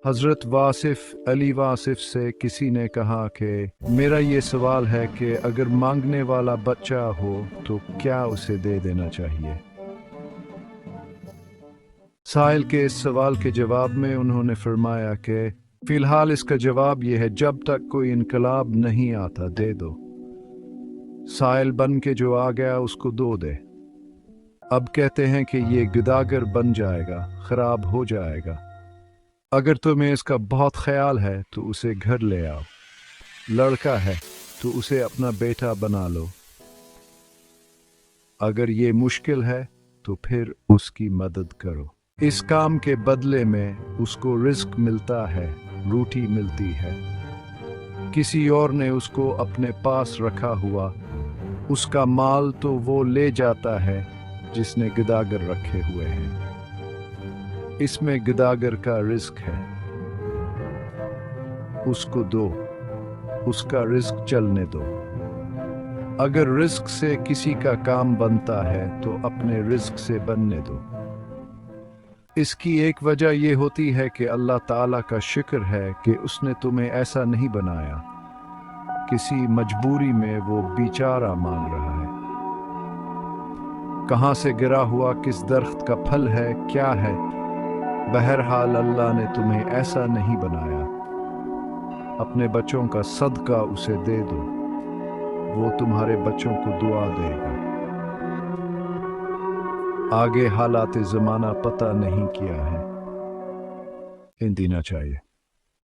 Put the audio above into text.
حضرت واصف علی واصف سے کسی نے کہا کہ میرا یہ سوال ہے کہ اگر مانگنے والا بچہ ہو تو کیا اسے دے دینا چاہیے؟ سائل کے اس سوال کے جواب میں انہوں نے فرمایا کہ فی الحال اس کا جواب یہ ہے، جب تک کوئی انقلاب نہیں آتا دے دو۔ سائل بن کے جو آ گیا اس کو دو دے۔ اب کہتے ہیں کہ یہ گداگر بن جائے گا، خراب ہو جائے گا۔ اگر تمہیں اس کا بہت خیال ہے تو اسے گھر لے آؤ، لڑکا ہے تو اسے اپنا بیٹا بنا لو۔ اگر یہ مشکل ہے تو پھر اس کی مدد کرو۔ اس کام کے بدلے میں اس کو رزق ملتا ہے، روٹی ملتی ہے۔ کسی اور نے اس کو اپنے پاس رکھا ہوا، اس کا مال تو وہ لے جاتا ہے جس نے گداگر رکھے ہوئے ہیں۔ اس میں گداگر کا رزق ہے، اس کو دو، اس کا رزق چلنے دو۔ اگر رزق سے کسی کا کام بنتا ہے تو اپنے رزق سے بننے دو۔ اس کی ایک وجہ یہ ہوتی ہے کہ اللہ تعالیٰ کا شکر ہے کہ اس نے تمہیں ایسا نہیں بنایا۔ کسی مجبوری میں وہ بیچارہ مانگ رہا ہے۔ کہاں سے گرا ہوا کس درخت کا پھل ہے، کیا ہے، بہرحال اللہ نے تمہیں ایسا نہیں بنایا۔ اپنے بچوں کا صدقہ اسے دے دو، وہ تمہارے بچوں کو دعا دے گا۔ آگے حالات زمانہ پتہ نہیں کیا ہے، ان دینا چاہیے۔